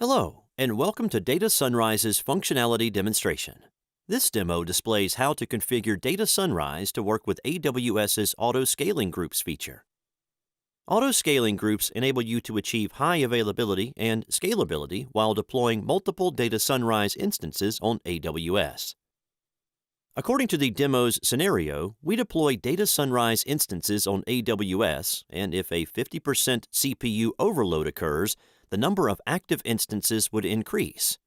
Hello, and welcome to DataSunrise's functionality demonstration. This demo displays how to configure DataSunrise to work with AWS's AutoScaling Groups feature. AutoScaling Groups enable you to achieve high availability and scalability while deploying multiple DataSunrise instances on AWS. According to the demo's scenario, we deploy DataSunrise instances on AWS, and if a 50% CPU overload occurs, the number of active instances would increase.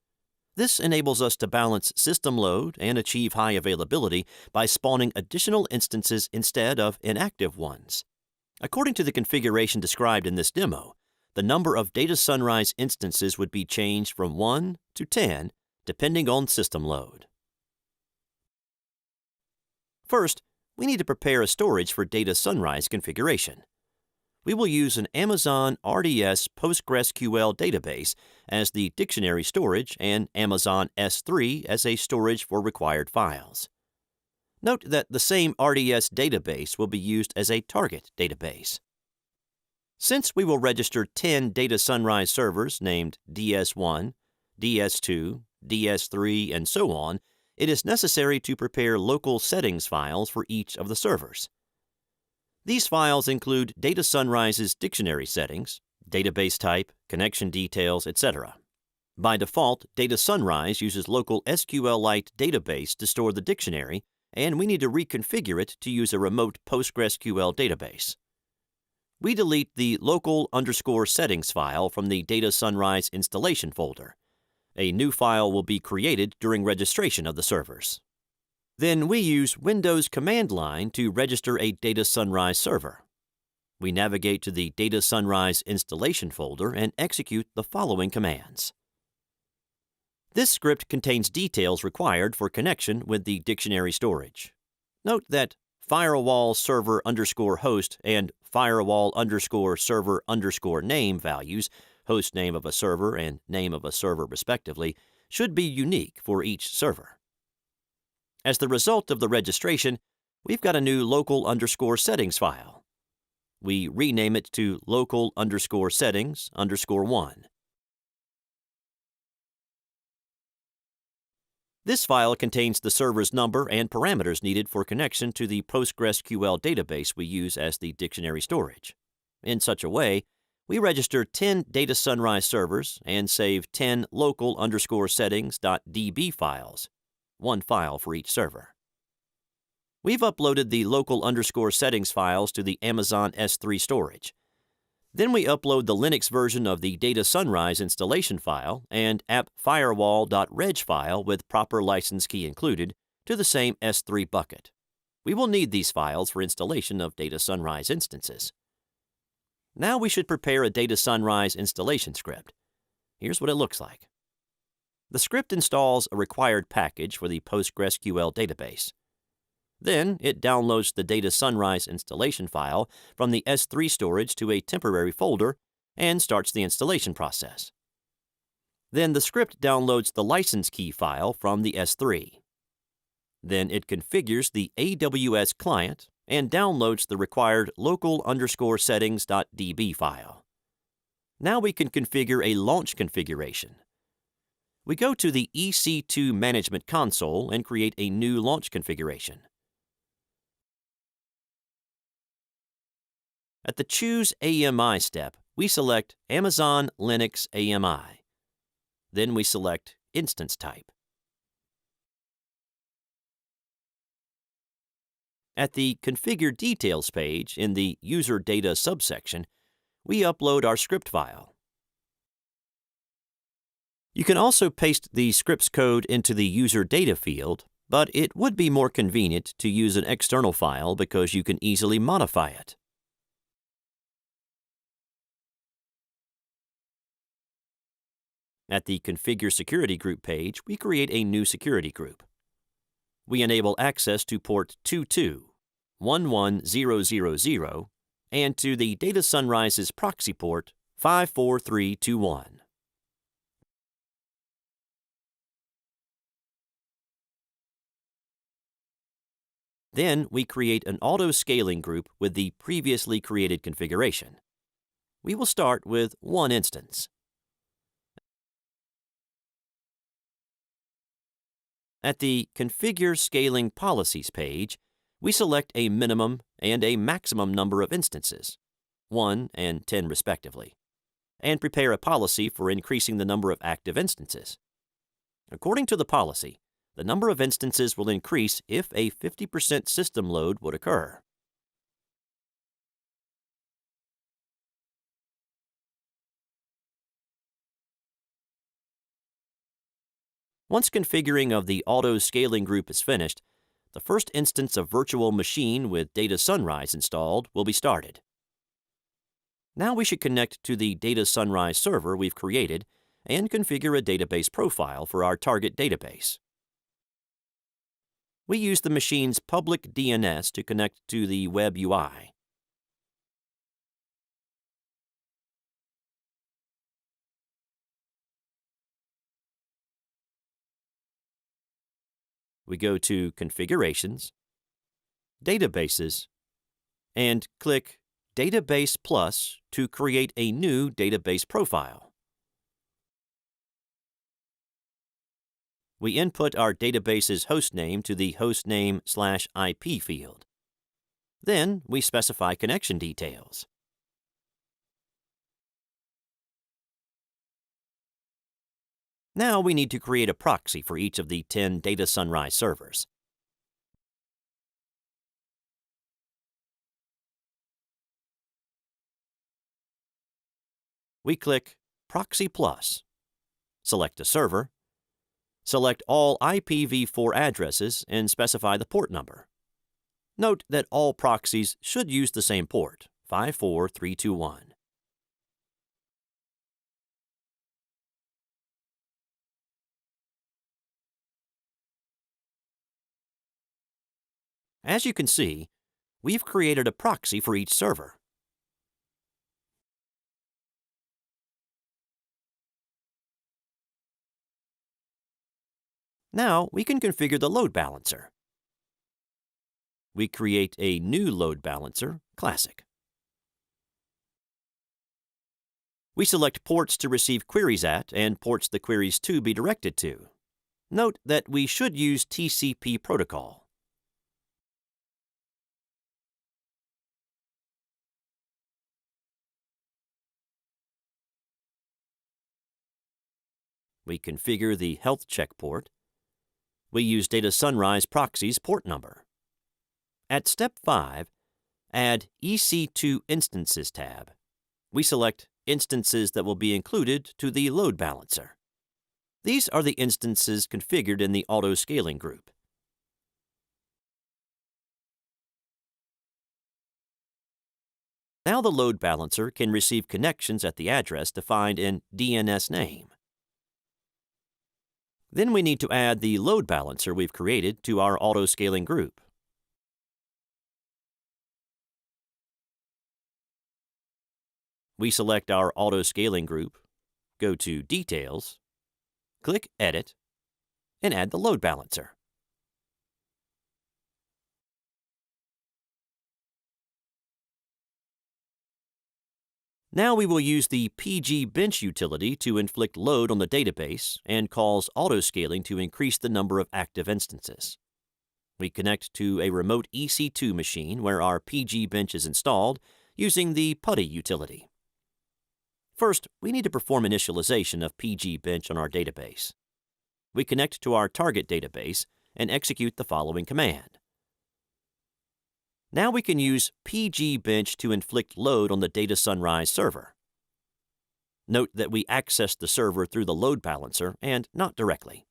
This enables us to balance system load and achieve high availability by spawning additional instances instead of inactive ones. According to the configuration described in this demo, the number of DataSunrise instances would be changed from 1 to 10, depending on system load. First, we need to prepare a storage for DataSunrise configuration. We will use an Amazon RDS PostgreSQL database as the dictionary storage and Amazon S3 as a storage for required files. Note that the same RDS database will be used as a target database. Since we will register 10 DataSunrise servers named DS1, DS2, DS3, and so on, it is necessary to prepare local settings files for each of the servers. These files include DataSunrise's dictionary settings, database type, connection details, etc. By default, DataSunrise uses local SQLite database to store the dictionary, and we need to reconfigure it to use a remote PostgreSQL database. We delete the local_settings file from the DataSunrise installation folder. A new file will be created during registration of the servers. Then we use Windows command line to register a DataSunrise server. We navigate to the DataSunrise installation folder and execute the following commands. This script contains details required for connection with the dictionary storage. Note that firewall server _host and firewall _server _name values, host name of a server and name of a server respectively, should be unique for each server. As the result of the registration, we've got a new local_settings file. We rename it to local_settings_1. This file contains the server's number and parameters needed for connection to the PostgreSQL database we use as the dictionary storage. In such a way, we register 10 DataSunrise servers and save 10 local_settings.db files, one file for each server. We've uploaded the local_settings files to the Amazon S3 storage. Then we upload the Linux version of the DataSunrise installation file and appfirewall.reg file with proper license key included to the same S3 bucket. We will need these files for installation of DataSunrise instances. Now we should prepare a DataSunrise installation script. Here's what it looks like. The script installs a required package for the PostgreSQL database. Then it downloads the DataSunrise installation file from the S3 storage to a temporary folder and starts the installation process. Then the script downloads the license key file from the S3. Then it configures the AWS client and downloads the required local_settings.db file. Now we can configure a launch configuration. We go to the EC2 Management Console and create a new launch configuration. At the Choose AMI step, we select Amazon Linux AMI. Then we select Instance Type. At the Configure Details page in the User Data subsection, we upload our script file. You can also paste the script's code into the User Data field, but it would be more convenient to use an external file because you can easily modify it. At the Configure Security Group page, we create a new security group. We enable access to port 22.11000 and to the DataSunrise's proxy port 54321. Then we create an AutoScaling group with the previously created configuration. We will start with one instance. At the Configure Scaling Policies page, we select a minimum and a maximum number of instances, 1 and 10 respectively, and prepare a policy for increasing the number of active instances. According to the policy, the number of instances will increase if a 50% system load would occur. Once configuring of the AutoScaling group is finished, the first instance of virtual machine with DataSunrise installed will be started. Now we should connect to the DataSunrise server we've created and configure a database profile for our target database. We use the machine's public DNS to connect to the web UI. We go to Configurations, Databases, and click Database Plus to create a new database profile. We input our database's hostname to the hostname/IP field. Then we specify connection details. Now we need to create a proxy for each of the 10 DataSunrise servers. We click Proxy Plus, select a server, select all IPv4 addresses and specify the port number. Note that all proxies should use the same port, 54321. As you can see, we've created a proxy for each server. Now we can configure the load balancer. We create a new load balancer, Classic. We select ports to receive queries at and ports the queries to be directed to. Note that we should use TCP protocol. We configure the health check port. We use DataSunrise proxy's port number. At Step 5, add EC2 Instances tab. We select instances that will be included to the load balancer. These are the instances configured in the AutoScaling group. Now the load balancer can receive connections at the address defined in DNS name. Then we need to add the load balancer we've created to our AutoScaling group. We select our AutoScaling group, go to Details, click Edit, and add the load balancer. Now we will use the pgbench utility to inflict load on the database and cause AutoScaling to increase the number of active instances. We connect to a remote EC2 machine where our pgbench is installed using the PuTTY utility. First, we need to perform initialization of pgbench on our database. We connect to our target database and execute the following command. Now we can use pgbench to inflict load on the DataSunrise server. Note that we access the server through the load balancer and not directly.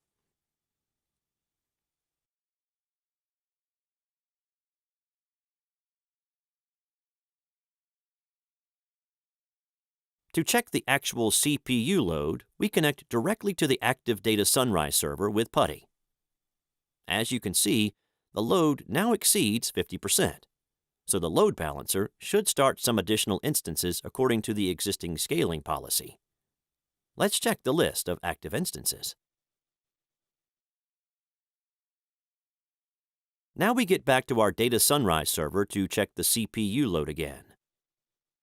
To check the actual CPU load, we connect directly to the active DataSunrise server with PuTTY. As you can see, the load now exceeds 50%, so the load balancer should start some additional instances according to the existing scaling policy. Let's check the list of active instances. Now we get back to our DataSunrise server to check the CPU load again.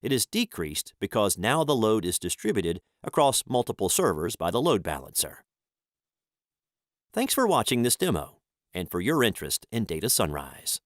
It is decreased because now the load is distributed across multiple servers by the load balancer. Thanks for watching this demo and for your interest in DataSunrise.